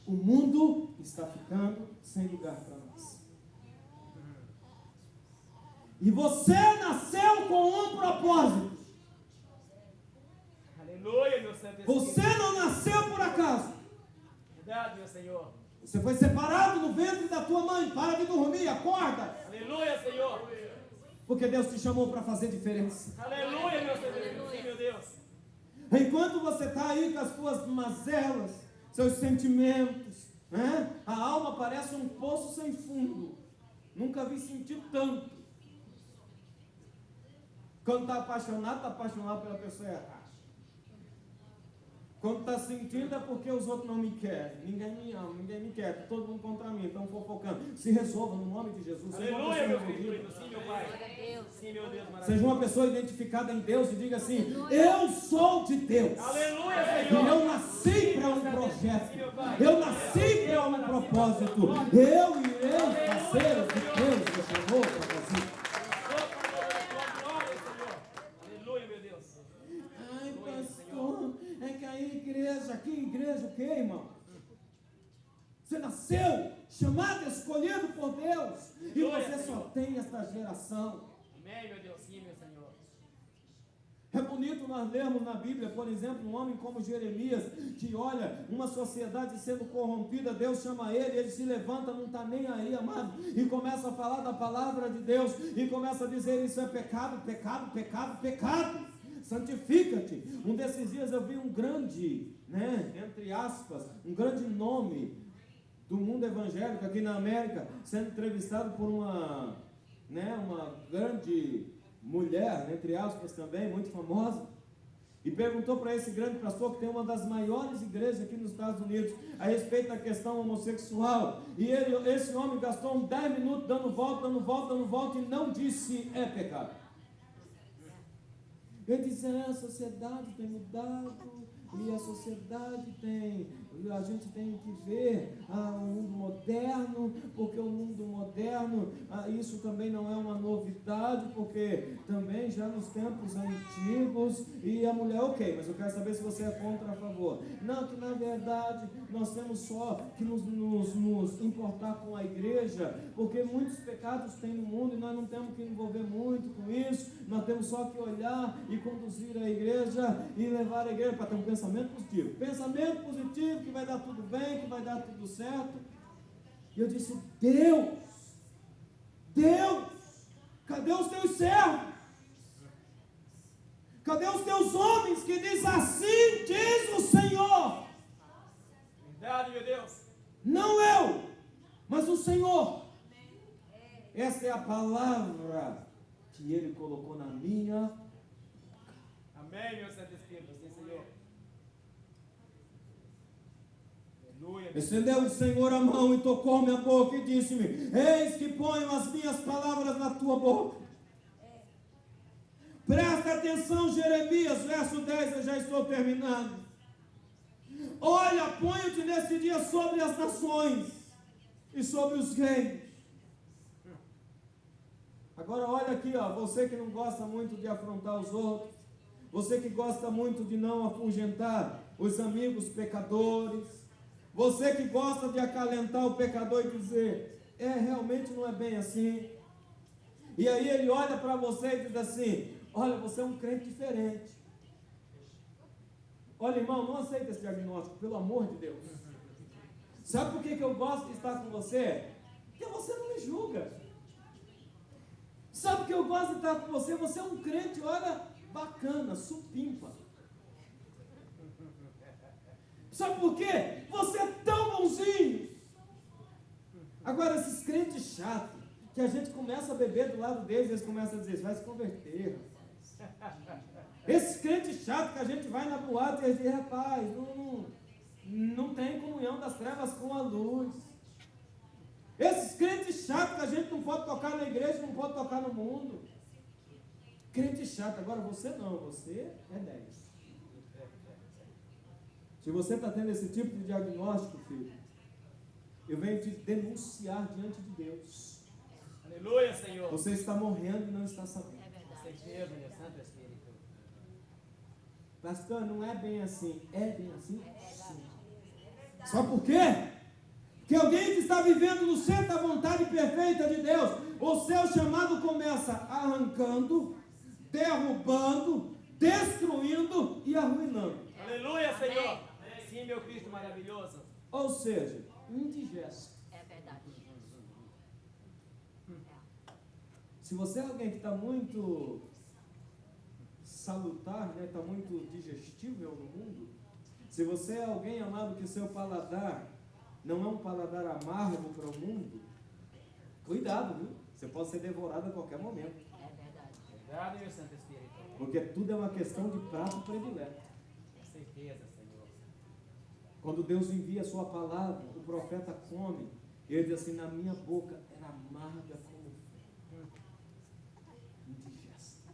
O mundo está ficando sem lugar para nós. E você nasceu com um propósito. Aleluia, meu Santo Espírito. Você não nasceu por acaso. Verdade, meu Senhor. Você foi separado no ventre da tua mãe. Para de dormir, acorda. Aleluia, Senhor. Porque Deus te chamou para fazer diferença. Aleluia, meu Santo Espírito. Sim, meu Deus. Enquanto você está aí com as suas mazelas, seus sentimentos, né? A alma parece um poço sem fundo. Nunca vi sentir tanto. Quando está apaixonado pela pessoa errada. Quando está sentindo é porque os outros não me querem. Ninguém me ama, ninguém me quer. Tá todo mundo contra mim, estão fofocando. Se resolva no nome de Jesus. Aleluia, meu Espírito. Sim, meu Pai. Glória a Deus. Sim, meu Deus, maravilhoso. Seja uma pessoa identificada em Deus e diga assim: eu sou de Deus. Aleluia, E Senhor. eu nasci para um projeto. Eu nasci para um propósito. Eu irei fazer o que Deus me chamou para fazer. Aleluia, meu Deus. Ai, pastor, é que a igreja, que igreja o quê, irmão? Você nasceu chamado, escolhido por Deus, e você só tem esta geração. Amém, meu Deus. Sim, meu Senhor. É bonito nós lermos na Bíblia, por exemplo, um homem como Jeremias, que olha uma sociedade sendo corrompida, Deus chama ele se levanta, não está nem aí, amado, e começa a falar da palavra de Deus, e começa a dizer: isso é pecado, pecado, pecado, pecado, santifica-te. Um desses dias eu vi um grande, entre aspas, um grande nome do mundo evangélico aqui na América, sendo entrevistado por uma grande mulher, entre aspas também, muito famosa, e perguntou para esse grande pastor, que tem uma das maiores igrejas aqui nos Estados Unidos, a respeito da questão homossexual, e esse homem gastou uns 10 minutos dando volta, e não disse é pecado. Ele disse: a sociedade tem mudado, e a gente tem que ver o mundo moderno, porque o mundo moderno, isso também não é uma novidade, porque também já nos tempos antigos, e a mulher, ok, mas eu quero saber se você é contra ou a favor. Não, que na verdade nós temos só que nos importar com a igreja, porque muitos pecados tem no mundo e nós não temos que envolver muito com isso, nós temos só que olhar e conduzir a igreja e levar a igreja para ter um pensamento positivo, que vai dar tudo bem, que vai dar tudo certo. E eu disse: Deus, cadê os teus servos? Cadê os teus homens que dizem assim diz o Senhor? Verdade, meu Deus. Não eu, mas o Senhor. Essa é a palavra que Ele colocou na minha. Amém, meu Santo Espírito. Sim, Senhor. Aleluia. Estendeu o Senhor a mão e tocou minha boca e disse-me: eis que ponho as minhas palavras na tua boca. Presta atenção, Jeremias, verso 10, eu já estou terminando. Olha, ponho-te nesse dia sobre as nações e sobre os reinos. Agora olha aqui, você que não gosta muito de afrontar os outros, você que gosta muito de não afugentar os amigos pecadores, você que gosta de acalentar o pecador e dizer: realmente não é bem assim. E aí ele olha para você e diz assim: olha, você é um crente diferente. Olha, irmão, não aceita esse diagnóstico, pelo amor de Deus. Sabe por que eu gosto de estar com você? Porque você não me julga. Sabe por que eu gosto de estar com você? Você é um crente, olha, bacana, supimpa. Sabe por quê? Você é tão bonzinho. Agora, esses crentes chatos, que a gente começa a beber do lado deles, eles começam a dizer, vai se converter, rapaz. Esse crente chato que a gente vai na boate e eles dizem, rapaz, não tem comunhão das trevas com a luz. Esses crentes chatos que a gente não pode tocar na igreja, não pode tocar no mundo. Crente chato, agora você não, você é 10. Se você está tendo esse tipo de diagnóstico, filho, eu venho te denunciar diante de Deus. Aleluia, Senhor. Você está morrendo e não está sabendo. É verdade. Certeza, meu Santo Espírito. Pastor, não é bem assim. É bem assim? Sim. Só por quê? Que alguém que está vivendo no centro da vontade perfeita de Deus, o seu chamado começa arrancando, derrubando, destruindo e arruinando. Aleluia, Senhor. Sim, meu Cristo maravilhoso. Ou seja, indigesto. É verdade. Se você é alguém que está muito salutar, né, está muito digestível no mundo, se você é alguém, amado, que seu paladar não é um paladar amargo para o mundo, cuidado, viu? Você pode ser devorado a qualquer momento. É verdade. Verdade, meu Santo Espírito. Porque tudo é uma questão de prato predileto. Com certeza, Senhor. Quando Deus envia a sua palavra, o profeta come, ele diz assim, na minha boca era amarga como fel. Indigesto.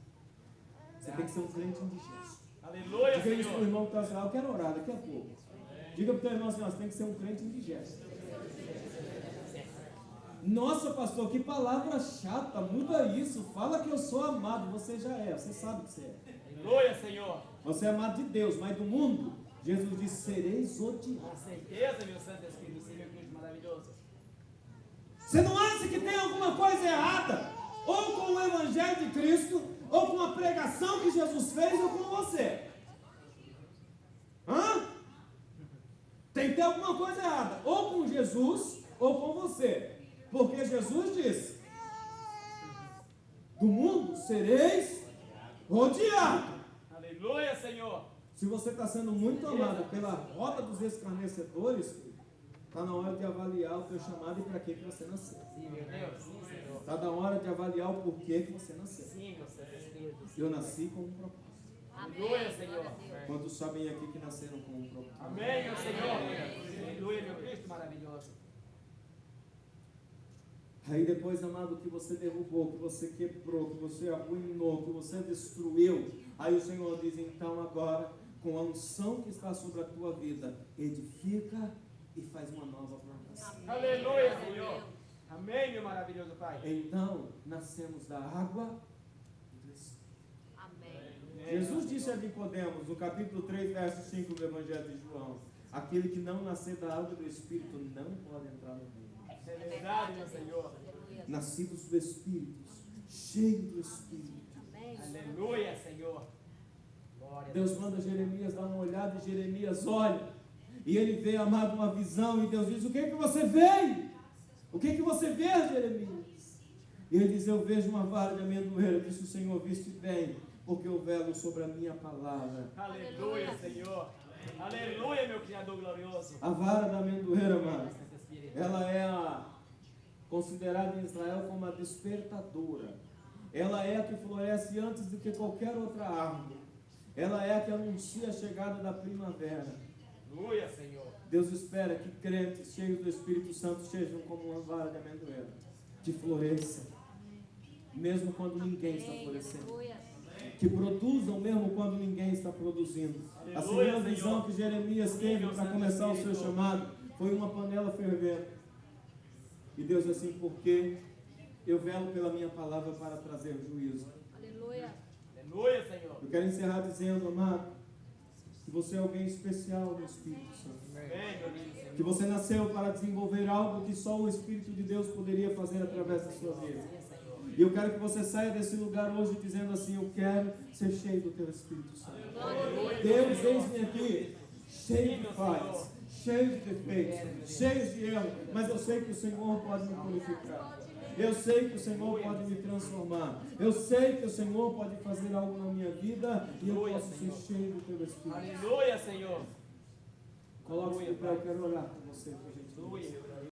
Você tem que ser um crente indigesto. Aleluia, Diga isso para o Senhor. irmão que está assim, eu quero orar daqui a pouco. Diga para o teu irmão assim, você tem que ser um crente indigesto. Nossa, pastor, que palavra chata, muda isso, fala que eu sou amado, você já é, você sabe que você é. Aleluia, Senhor. Você é amado de Deus, mas do mundo, Jesus disse, sereis odiados. Com certeza, meu Santo Espírito. Sim, meu Cristo maravilhoso. Você não acha que tem alguma coisa errada, ou com o Evangelho de Cristo, ou com a pregação que Jesus fez, ou com você? Hã? Tem que ter alguma coisa errada, ou com Jesus, ou com você. Porque Jesus disse, do mundo sereis odiados. Aleluia, Senhor. Se você está sendo muito amado pela roda dos escarnecedores, está na hora de avaliar o teu chamado e para que você nasceu. Sim, meu Deus. Sim, Senhor. Está na hora de avaliar o porquê que você nasceu. Sim, meu Santo Espírito. Eu nasci com um propósito. Aleluia, Senhor. Quantos sabem aqui que nasceram com um propósito? Amém, meu Senhor. Aleluia, meu Cristo maravilhoso. Aí depois, amado, que você derrubou, que você quebrou, que você arruinou, que você destruiu, aí o Senhor diz, então agora, com a unção que está sobre a tua vida, edifica e faz uma nova plantação. Aleluia, Senhor. Amém, meu maravilhoso Pai. Então, nascemos da água e do Espírito. Amém. Jesus disse a Nicodemos, no capítulo 3, verso 5 do Evangelho de João, aquele que não nascer da água e do Espírito não pode entrar no reino. É verdade, meu Senhor. Aleluia. Nascidos do Espírito, cheios do Espírito. Amém. Aleluia, Senhor. Glória a Deus manda Jeremias dar uma olhada e Jeremias olha. E ele vê, amado, uma visão e Deus diz, o que é que você vê? O que é que você vê, Jeremias? E ele diz, eu vejo uma vara de amendoeira, disse o Senhor, viste bem, porque eu velo sobre a minha palavra. Aleluia, Senhor. Aleluia, meu Criador glorioso. A vara da amendoeira, amado, Santo Espírito. ela é considerada em Israel como a despertadora. Ela é a que floresce antes do que qualquer outra árvore. Ela é a que anuncia a chegada da primavera. Aleluia, Senhor. Deus espera que crentes cheios do Espírito Santo sejam como uma vara de amendoeira, que floresçam, mesmo quando ninguém está florescendo. Aleluia. Que produzam mesmo quando ninguém está produzindo. A segunda visão que Jeremias teve para começar o seu chamado foi uma panela fervendo. E Deus disse assim, porque eu velo pela minha palavra para trazer juízo. Aleluia. Aleluia, Senhor. Eu quero encerrar dizendo, amado, que você é alguém especial no Espírito Santo. Amém, meu lindo Senhor. Que você nasceu para desenvolver algo que só o Espírito de Deus poderia fazer através da sua vida. E eu quero que você saia desse lugar hoje dizendo assim, eu quero ser cheio do teu Espírito Santo. Deus, eis-me aqui, cheio de falhas, cheio de defeitos, cheio de erros, mas eu sei que o Senhor pode me purificar. Eu sei que o Senhor pode me transformar. Eu sei que o Senhor pode fazer algo na minha vida e eu posso ser cheio do teu Espírito. Aleluia, Senhor. Coloque-se de pé, eu quero orar por você, por gentileza. Aleluia, meu